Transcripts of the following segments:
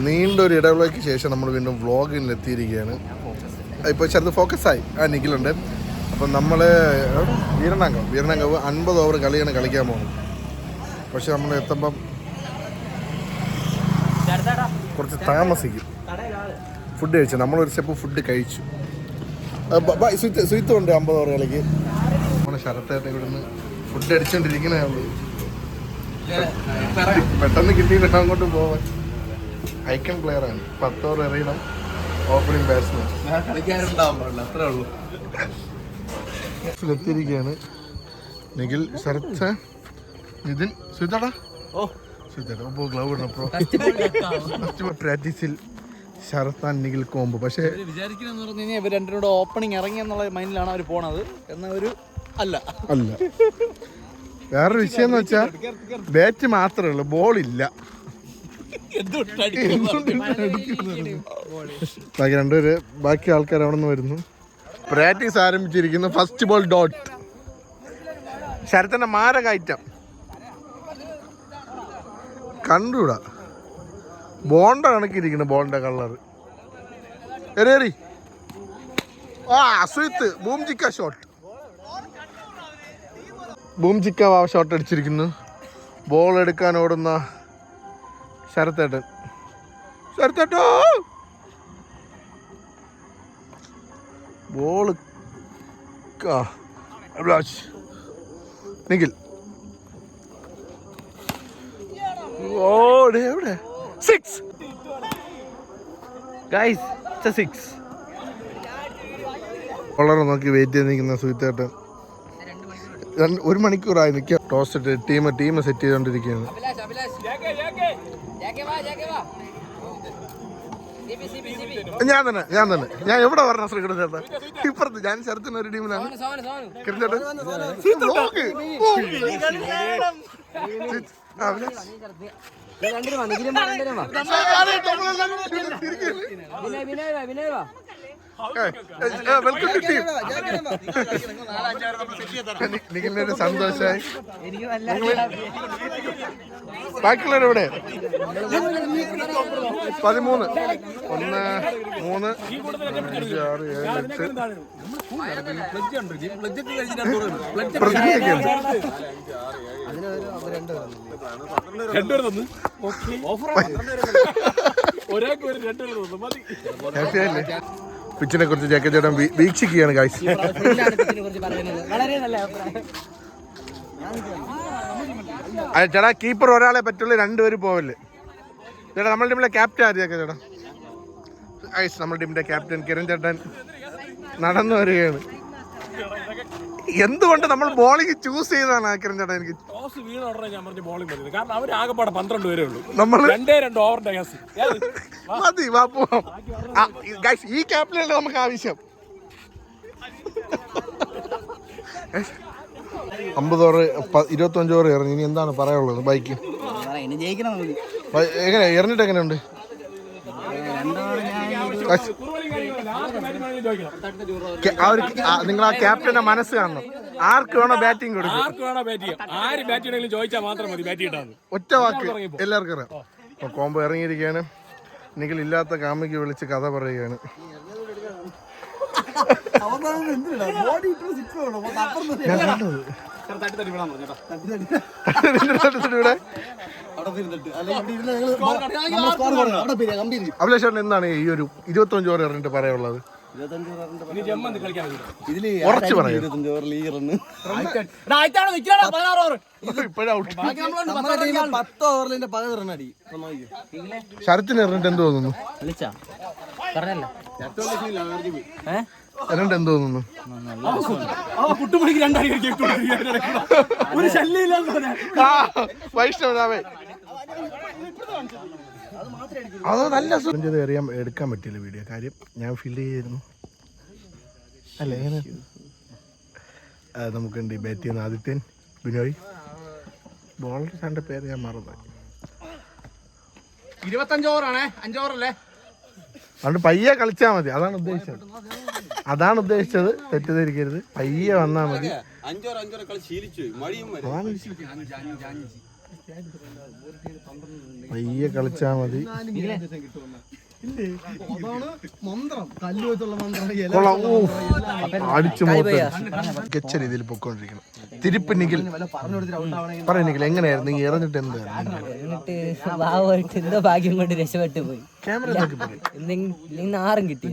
നീണ്ടൊരു ഇടവേളയ്ക്ക് ശേഷം നമ്മൾ വീണ്ടും വ്ളോഗിൽ എത്തിയിരിക്കുകയാണ്. ഇപ്പോൾ ചെറുത് ഫോക്കസായി നിഖിലുണ്ട്. അപ്പം നമ്മൾ വീരണാങ്കവ് 50 ഓവർ കളിയാണ് കളിക്കാൻ പോകുന്നത്. പക്ഷെ നമ്മൾ എത്തുമ്പം കുറച്ച് താമസിക്കും. ഫുഡ് കഴിച്ചു, നമ്മളൊരു സ്റ്റെപ്പ് ഫുഡ് കഴിച്ചു. സുയിത്തുണ്ട് 50 ഓവർ കളിക്ക്. നമ്മൾ ശരത്തായിട്ട് ഇവിടുന്ന് ഫുഡ് അടിച്ചുകൊണ്ടിരിക്കുന്നേ ഉള്ളൂ. പെട്ടെന്ന് കിട്ടിയിട്ട് അങ്ങോട്ട് പോവാൻ. ഐക്കൺ പ്ലെയറാണ്, 10 ഓവർ എറിയണം. ഓപ്പണിംഗ് ബാറ്റ്സ്മാൻ അത്രേ ഉള്ളൂ. എത്തിയിരിക്കുകയാണ് നിഖിൽ, ശരത്ത്, നിതിൻ, സുയിത്താടാ ഇപ്പോൾ ഗ്ലൗ ഇടണപ്പോ പ്രാക്ടീസിൽ ശരത്താൻ നിഖിൽ കോമ്പ്. പക്ഷേ വിചാരിക്കുന്ന ഇവർ രണ്ടിനോട് ഓപ്പണിംഗ് ഇറങ്ങി എന്നുള്ള മൈൻഡിലാണ് അവർ പോണത് എന്നൊരു അല്ല. വേറൊരു വിഷയം എന്ന് വെച്ചാൽ ബാറ്റ് മാത്രമേ ഉള്ളൂ, ബോളില്ല. ബാക്കി ആൾക്കാർ അവിടെ നിന്ന് വരുന്നു. പ്രാക്ടീസ് ആരംഭിച്ചിരിക്കുന്നു. First ball dot. ശരത്തിന്റെ മാരകയറ്റം കണ്ടുകൂടാ. ബോണ്ട കണക്കിരിക്കുന്നു, ബോളിന്റെ കളർ. എറി അസ്വിത്ത് ബൂംജിക്ക ഷോട്ട്. ബൂംജിക്ക ഷോട്ട് അടിച്ചിരിക്കുന്നു. ബോൾ എടുക്കാൻ ഓടുന്ന ശരത്തേട്ടൻ. ശരത്തേട്ടോ ബോള് നിഖിൽ. എവിടെ? 6 ഗൈസ്, 6. വളരെ നോക്കി വെയിറ്റ് ചെയ്ത് നിൽക്കുന്ന സുഹിത്തേട്ടൻ 1 മണിക്കൂറായി നിൽക്കുക. ടോസ് ഇട്ട് ടീം സെറ്റ് ചെയ്തുകൊണ്ടിരിക്കുകയാണ്. ഞാൻ തന്നെ ഞാൻ എവിടെ പറഞ്ഞ ശ്രീകണ്ഠൻ ചേട്ടാ? ഇപ്പുറത്ത് ഞാൻ ശരത്തിന് ഒരു ടീമിലാണ്. നിഖിലിന്റെ സന്തോഷമായി. ബാക്കിയുള്ളവരെവിടെ? 13, 1, 3, 5, 6, 7, 8 പിച്ചിനെ കുറിച്ച് ജാക്കി ചേട്ടൻ വീക്ഷിക്കുകയാണ് ഗൈസ്. ചേട്ടാ കീപ്പർ ഒരാളെ പറ്റുള്ളൂ, 2 പേര് പോവല്ലേ ചേട്ടാ? നമ്മുടെ ടീമിലെ ക്യാപ്റ്റൻ ആര്യൊക്കെ ചേട്ടാ? ഗൈസ് നമ്മുടെ ടീമിന്റെ ക്യാപ്റ്റൻ കിരൺ ചേട്ടൻ നടന്നു വരികയാണ്. എന്തുകൊണ്ട് നമ്മൾ ബോളിംഗ് ചൂസ് ചെയ്തതാണ് കിരൺ ചേട്ടാ? എനിക്ക് മതി വാ പോവാം. ഈ ക്യാപ്റ്റനല്ലേ നമുക്ക് ആവശ്യം. 50 ഓവർ 25 ഓവർ ഇറങ്ങി. ഇനി എന്താണ് പറയാനുള്ളത്? ബൈക്ക് എങ്ങനെ എറിഞ്ഞിട്ട് എങ്ങനെയുണ്ട്? നിങ്ങൾ ആ ക്യാപ്റ്റന്റെ മനസ്സ് കാണണം. ആർക്ക് വേണോ ബാറ്റിംഗ് കൊടുക്കും, ഒറ്റ വാക്ക് എല്ലാവർക്കും അറിയാം. കോംബോ ഇറങ്ങിയിരിക്കുകയാണ്. നിഖിൽ ഇല്ലാത്ത കാമിക്ക് വിളിച്ച് കഥ പറയുകയാണ്. അഭിലാഷ് എന്താണ് ഈ ഒരു 25 ഓവർ എറിഞ്ഞിട്ട് പറയാനുള്ളത്? ഉറച്ചു പറയാം. ശരത്തിന് എറിഞ്ഞിട്ട് എന്ത് തോന്നുന്നു? എറിഞ്ഞിട്ട് എന്ത് തോന്നുന്നു? വൈഷ്ണവേ അത് നല്ല എടുക്കാൻ പറ്റില്ല വീഡിയോ. കാര്യം ഞാൻ ഫീൽ ചെയ്യായിരുന്നു അല്ലേ? എങ്ങനെ നമുക്കുണ്ട് ബാറ്റ് ചെയ്യുന്ന ആദിത്യൻ, ബിനോയ്, ബോളർ രണ്ട് പേര് ഞാൻ മറന്നു. 25 ഓവറാണേ, 5 ഓവറല്ലേ? അതുകൊണ്ട് പയ്യെ കളിച്ചാൽ മതി. അതാണ് ഉദ്ദേശിച്ചത്. തെറ്റിദ്ധരിക്കരുത്. പയ്യെ വന്നാൽ മതി. പയ്യെ കളിച്ചാ മതി. അടിച്ചു മികച്ച രീതിയിൽ പൊക്കോണ്ടിരിക്കണം. തിരിപ്പ് നിഖിൽ പറ നിഖിൽ, എങ്ങനെയായിരുന്നു നീ എറിഞ്ഞിട്ട്? എന്തോ ഭാഗ്യം കൊണ്ട് രക്ഷപ്പെട്ടു പോയി. ക്യാമറ ആറും കിട്ടി.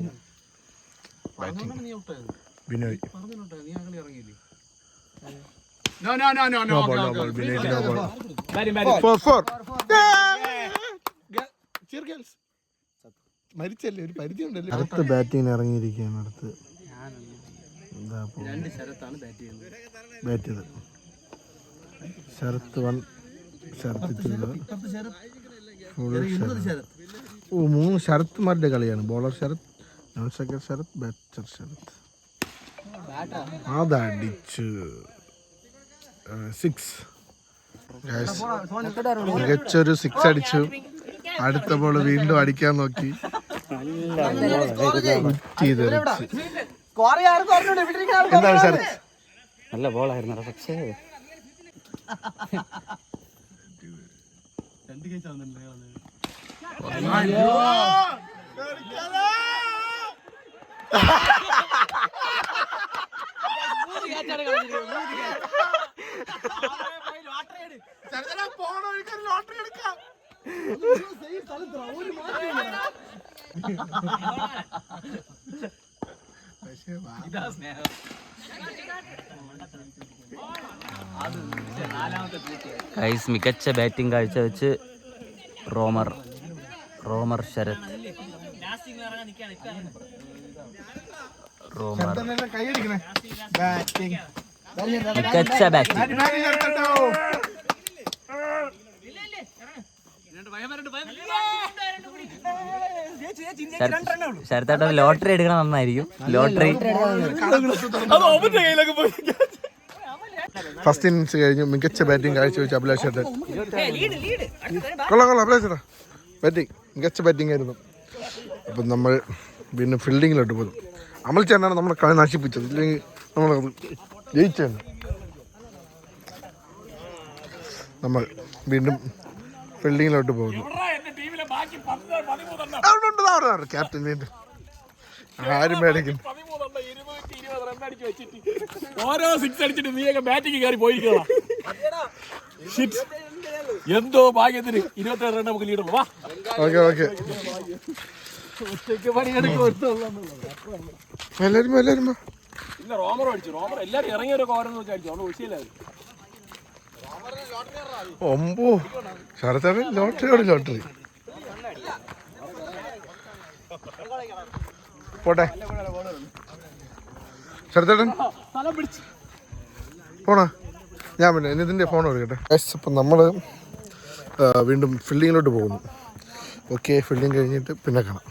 ബിനോയ് മരിച്ചല്ലേ, ഒരു പരിധി ഉണ്ടല്ലോ. അടുത്ത ബാറ്റിങ്ങിന് ഇറങ്ങിയിരിക്കുകയാണ്. അടുത്ത് ബാറ്റ് ചെയ്ത് ശരത്ത് 1, ശരത്ത് 2, ഫുൾ ശരത്ത്. 3 ശരത്മാരുടെ കളിയാണ്. Bowler Sharath, non striker Sharath, batter Sharath. അതടിച്ച് 6. മികച്ചൊരു 6 അടിച്ചു. അടുത്ത ബോൾ വീണ്ടും അടിക്കാൻ നോക്കി. എന്താണ് ശരത്ത്? നല്ല ബോളായിരുന്നു പക്ഷേ മികച്ച ബാറ്റിംഗ് കാഴ്ചവെച്ച് റോമർ ശരത്. മികച്ച ബാറ്റിംഗ്. ശരത്തേട്ട ലോട്ടറി എടുക്കണം നന്നായിരിക്കും. ലോട്ടറി ഫസ്റ്റ് ഇന്നിങ്സ് കഴിഞ്ഞു. മികച്ച ബാറ്റിംഗ് കാഴ്ചവെച്ച് അഭിലാഷ് ചേട്ടൻ. കൊള്ളാം അഭിലാഷ് ചേട്ടാ, ബാറ്റിംഗ് മികച്ച ബാറ്റിംഗ് ആയിരുന്നു. അപ്പം നമ്മൾ വീണ്ടും ഫീൽഡിങ്ങിലോട്ട് പോകും. അമൽ ചേട്ടനാണ് നമ്മളെ കളി നശിപ്പിച്ചത്, ഇല്ലെങ്കിൽ നമ്മളത് ജയിച്ചാണ്. നമ്മൾ വീണ്ടും ഫീൽഡിങ്ങിലോട്ട് പോകുന്നു. ക്യാപ്റ്റൻ വീണ്ടും ആരും മേടിക്കുന്നു. ഓരോ 6 അടിച്ചിട്ട് നീയൊക്കെ ബാറ്റിംഗ് കയറി പോയിരിക്കണം. എന്തോ ഭാഗ്യത്തിന് 27 റൺ നമുക്ക് ലീഡുള്ളൂ. വാ ഓക്കെ എല്ലാരും ഇല്ല, റോമർ അടിച്ചു. റോമർ എല്ലാരും ഇറങ്ങിയവരൊക്കെ ഓരോന്ന് വെച്ച് അടിച്ചു. അതുകൊണ്ട് വിഷയമില്ലായിരുന്നു. ഒമ്പോ ശരത്തേട്ടൻ ലോട്ടറി പോട്ടെ. ശരത്തേട്ടൻ പോണോ? ഞാൻ പിന്നെ ഇതിൻ്റെ ഫോൺ എടുക്കട്ടെ. അപ്പം നമ്മൾ വീണ്ടും ഫീൽഡിങ്ങിലോട്ട് പോകുന്നു. ഓക്കെ, ഫീൽഡിങ് കഴിഞ്ഞിട്ട് പിന്നെ കാണാം.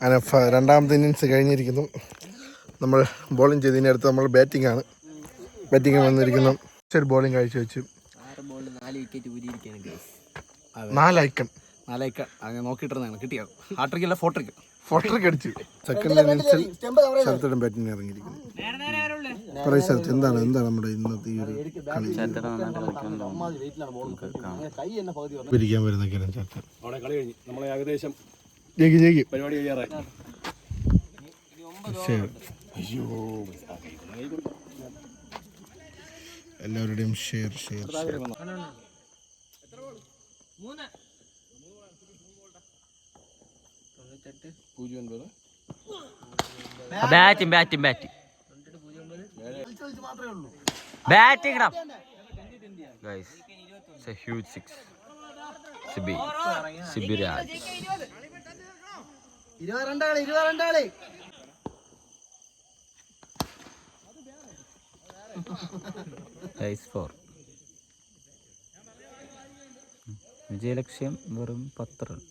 അങ്ങനെ രണ്ടാമത്തെ ഇന്നിങ്സ് കഴിഞ്ഞിരിക്കുന്നു. നമ്മൾ ബോളിംഗ് ചെയ്തതിന് അടുത്ത് നമ്മൾ ബാറ്റിംഗ് വന്നിരിക്കുന്നു. ശരി, ബോളിംഗ് കാഴ്ചവെച്ച് 4 ഐക്കൺ അങ്ങനെ നോക്കിയിട്ടിരുന്നാണ് കിട്ടിയത്. ഹാട്രിക്കല്ല ഫോട്ടറിക്ക് അടിച്ചു. സെക്കൻഡ് ഇന്നിങ്സിൽ ശരത്തേട്ടൻ ബാറ്റിംഗ് ഇറങ്ങിയിരിക്കുന്നു. പറയൂ ശരത്ത്, എന്താണ് നമ്മുടെ ഇന്നത്തെ ഈ ഒരു കളി? പിരിക്കാൻ വരുന്ന കിരൺ ശരത്തൻ അവിടെ കളി കഴിഞ്ഞു. നമ്മളെ ഏകദേശം ജയിക്കും പരിപാടി കഴിയാറായി. എല്ലാവരുടെയും share. Batting guys, it's a huge 6. Sibiraj. 22 guys 4. വിജയലക്ഷ്യം വെറും 10 റൺ.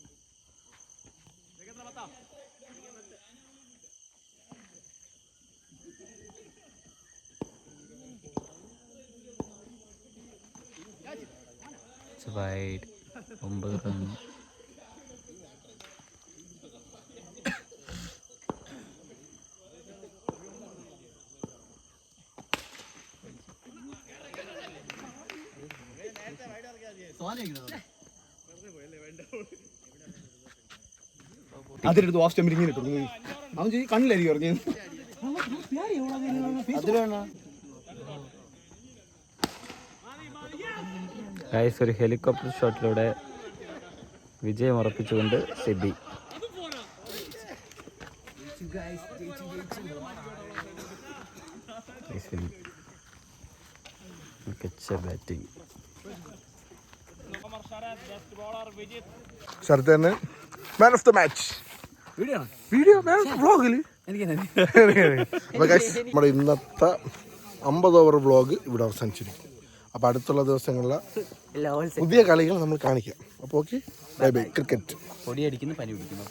Wide 9 run. അതിലെടുത്ത് ഓഫ് സ്റ്റെമ്പിൽ ഇങ്ങനെ ഇട്ടു അവൻ ചെയ്ത് കണ്ണിലായിരിക്കും പറഞ്ഞത്. ഗൈസ് ഒരു ഹെലികോപ്റ്റർ ഷോട്ടിലൂടെ വിജയം ഉറപ്പിച്ചുകൊണ്ട് സിബി. മികച്ച ബാറ്റിംഗ്. ശരത്തേന് man of the match. Video വ്ളോഗില് അപ്പോൾ ഗൈസ് നമ്മുടെ ഇന്നത്തെ 50 ഓവർ വ്ളോഗ് ഇവിടെ അവസാനിച്ചിരിക്കും. അപ്പോൾ അടുത്തുള്ള ദിവസങ്ങളിലെ പുതിയ കളികൾ നമ്മൾ കാണിക്കാം. അപ്പോൾ ഓക്കെ, ബൈ ബൈ. ക്രിക്കറ്റ് പൊടിയടിക്കുന്നു, പനി പിടിക്കുന്നു.